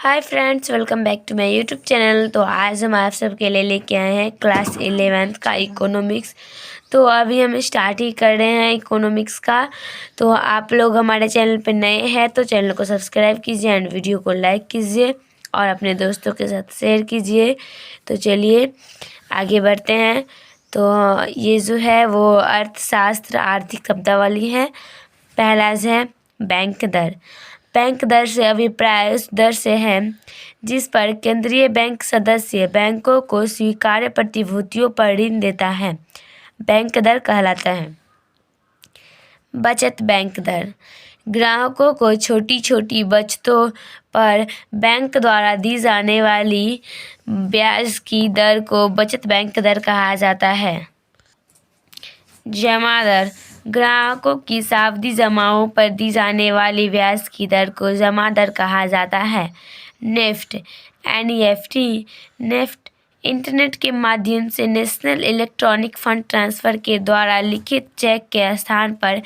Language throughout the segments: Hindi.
Hi friends, welcome back to my YouTube channel. तो आज हम आप सबके लिए लेके आए हैं क्लास 11th का इकोनॉमिक्स। तो अभी हम स्टार्ट ही कर रहे हैं इकोनॉमिक्स का। तो आप लोग हमारे चैनल पर नए हैं तो चैनल को सब्सक्राइब कीजिए एंड वीडियो को लाइक कीजिए और अपने दोस्तों के साथ शेयर कीजिए। तो चलिए आगे बढ़ते हैं। तो ये जो है वो अर्थशास्त्र आर्थिक शब्दावली है। पहला है बैंक दर। बैंक दर से अभिप्राय उस दर से है जिस पर केंद्रीय बैंक सदस्य बैंकों को स्वीकार्य प्रतिभूतियों पर ऋण देता है, बैंक दर कहलाता है। बचत बैंक दर ग्राहकों को छोटी छोटी बचतों पर बैंक द्वारा दी जाने वाली ब्याज की दर को बचत बैंक दर कहा जाता है। जमा दर ग्राहकों की सावधि जमाओं पर दी जाने वाली ब्याज की दर को जमा दर कहा जाता है। नेफ्ट NEFT नेफ्ट इंटरनेट के माध्यम से नेशनल इलेक्ट्रॉनिक फंड ट्रांसफ़र के द्वारा लिखित चेक के स्थान पर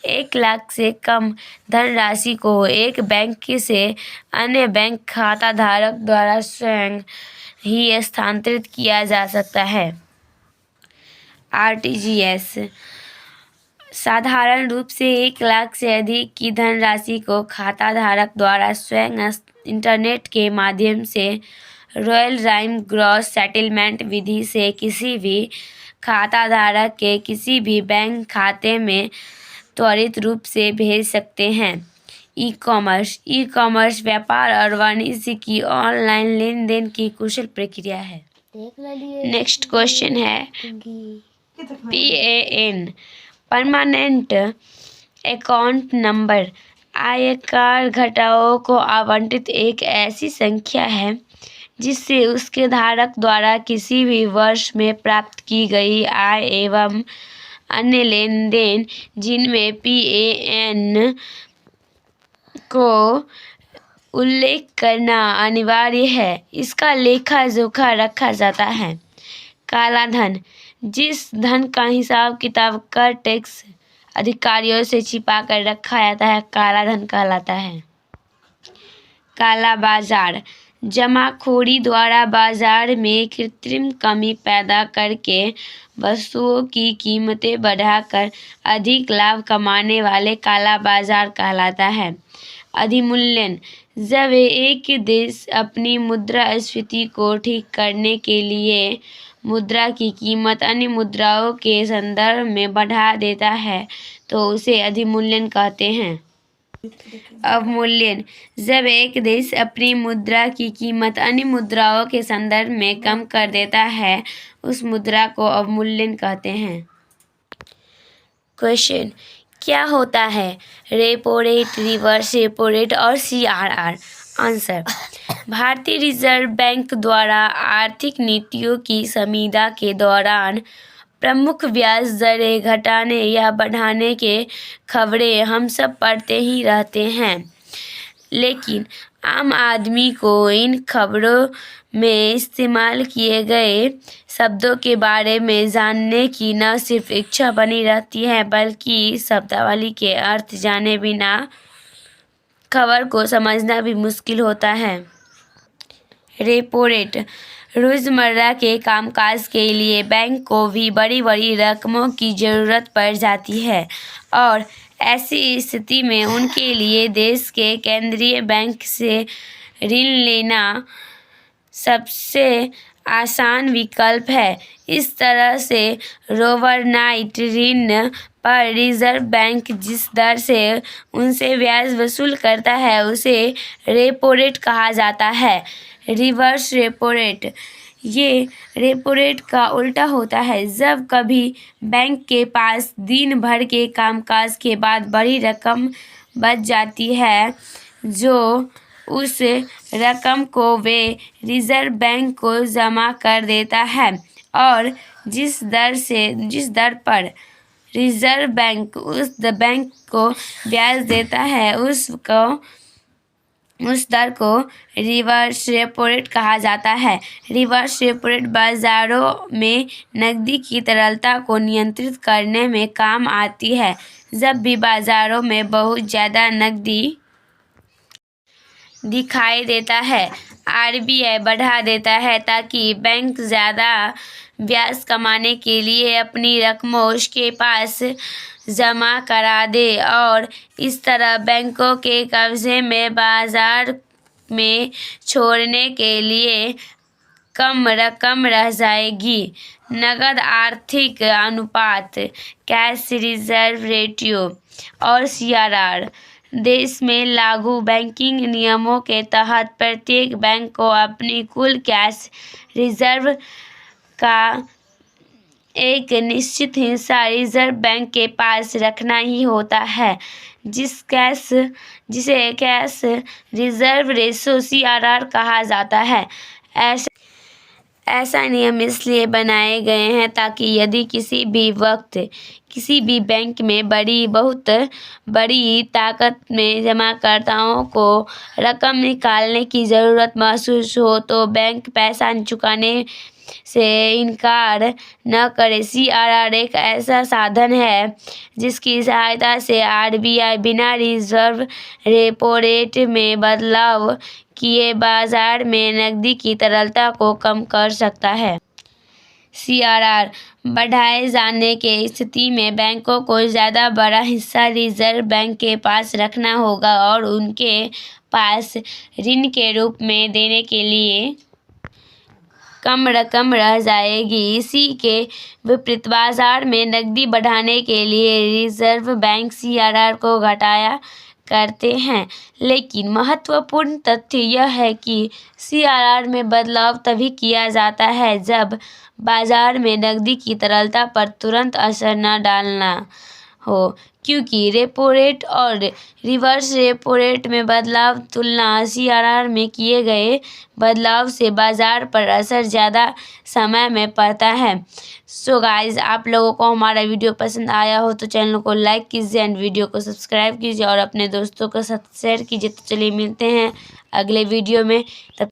1 लाख से कम धनराशि को एक बैंक से अन्य बैंक खाता धारक द्वारा स्वयं ही स्थानांतरित किया जा सकता है। RTGS साधारण रूप से 1 लाख से अधिक की धनराशि को खाता धारक द्वारा स्वयं इंटरनेट के माध्यम से रियल टाइम ग्रॉस सेटलमेंट विधि से किसी भी खाता धारक के किसी भी बैंक खाते में त्वरित रूप से भेज सकते हैं। ई कॉमर्स व्यापार और वाणिज्य की ऑनलाइन लेन देन की कुशल प्रक्रिया है। नेक्स्ट क्वेश्चन है PAN परमानेंट अकाउंट नंबर। आयकर घटाओं को आवंटित एक ऐसी संख्या है जिससे उसके धारक द्वारा किसी भी वर्ष में प्राप्त की गई आय एवं अन्य लेन देन जिनमें PAN को उल्लेख करना अनिवार्य है, इसका लेखा जोखा रखा जाता है। काला धन जिस धन का हिसाब किताब कर टैक्स अधिकारियों से छिपा कर रखा जाता है, काला धन कहलाता है। काला बाजार जमाखोरी द्वारा बाजार में कृत्रिम कमी पैदा करके वस्तुओं की कीमतें बढ़ाकर अधिक लाभ कमाने वाले काला बाजार कहलाता है। अधिमूल्यन जब एक देश अपनी मुद्रास्फीति को ठीक करने के लिए मुद्रा की कीमत अन्य मुद्राओं के संदर्भ में बढ़ा देता है तो उसे अधिमूल्यन कहते हैं। अवमूल्यन जब एक देश अपनी मुद्रा की कीमत अन्य मुद्राओं के संदर्भ में कम कर देता है उस मुद्रा को अवमूल्यन कहते हैं। क्वेश्चन क्या होता है repo rate, reverse repo rate और CRR? आंसर भारतीय रिजर्व बैंक द्वारा आर्थिक नीतियों की समीक्षा के दौरान प्रमुख ब्याज दरें घटाने या बढ़ाने के खबरें हम सब पढ़ते ही रहते हैं, लेकिन आम आदमी को इन खबरों में इस्तेमाल किए गए शब्दों के बारे में जानने की न सिर्फ इच्छा बनी रहती है बल्कि शब्दावली के अर्थ जाने बिना खबर को समझना भी मुश्किल होता है। रेपो रेट रोज़मर्रा के कामकाज के लिए बैंक को भी बड़ी बड़ी रकमों की ज़रूरत पड़ जाती है और ऐसी स्थिति में उनके लिए देश के केंद्रीय बैंक से ऋण लेना सबसे आसान विकल्प है। इस तरह से ओवरनाइट ऋण पर रिजर्व बैंक जिस दर से उनसे ब्याज वसूल करता है उसे रेपो रेट कहा जाता है। रिवर्स रेपो रेट ये रेपो रेट का उल्टा होता है। जब कभी बैंक के पास दिन भर के कामकाज के बाद बड़ी रकम बच जाती है जो उस रकम को वे रिजर्व बैंक को जमा कर देता है और जिस दर पर रिजर्व बैंक उस बैंक को ब्याज देता है उस दर को रिवर्स रेपो रेट कहा जाता है। रिवर्स रेपो रेट बाजारों में नकदी की तरलता को नियंत्रित करने में काम आती है। जब भी बाजारों में बहुत ज़्यादा नकदी दिखाई देता है। आरबीआई बढ़ा देता है ताकि बैंक ज़्यादा ब्याज कमाने के लिए अपनी रकम उसके पास जमा करा दे और इस तरह बैंकों के कब्जे में बाजार में छोड़ने के लिए कम रकम रह जाएगी। नकद आर्थिक अनुपात, कैश रिजर्व रेशियो और सीआरआर। देश में लागू बैंकिंग नियमों के तहत प्रत्येक बैंक को अपनी कुल कैश रिजर्व का एक निश्चित हिस्सा रिजर्व बैंक के पास रखना ही होता है, जिसे कैश रिजर्व रेशो सीआरआर कहा जाता है। ऐसा नियम इसलिए बनाए गए हैं ताकि यदि किसी भी वक्त किसी भी बैंक में बहुत बड़ी ताकत में जमाकर्ताओं को रकम निकालने की ज़रूरत महसूस हो तो बैंक पैसा चुकाने से इनकार न करे। सीआरआर एक ऐसा साधन है जिसकी सहायता से आरबीआई बिना रिजर्व रेपो रेट में बदलाव किए बाजार में नकदी की तरलता को कम कर सकता है। सीआरआर बढ़ाए जाने के स्थिति में बैंकों को ज़्यादा बड़ा हिस्सा रिजर्व बैंक के पास रखना होगा और उनके पास ऋण के रूप में देने के लिए कम रकम रह जाएगी। इसी के विपरीत बाजार में नकदी बढ़ाने के लिए रिजर्व बैंक सीआरआर को घटाया करते हैं। लेकिन महत्वपूर्ण तथ्य यह है कि सीआरआर में बदलाव तभी किया जाता है जब बाजार में नकदी की तरलता पर तुरंत असर न डालना हो, क्योंकि रेपो रेट और रिवर्स रेपो रेट में बदलाव तुलना सीआरआर में किए गए बदलाव से बाजार पर असर ज़्यादा समय में पड़ता है। सो गाइज, आप लोगों को हमारा वीडियो पसंद आया हो तो चैनल को लाइक कीजिए एंड वीडियो को सब्सक्राइब कीजिए और अपने दोस्तों के साथ शेयर कीजिए। तो चलिए मिलते हैं अगले वीडियो में। तब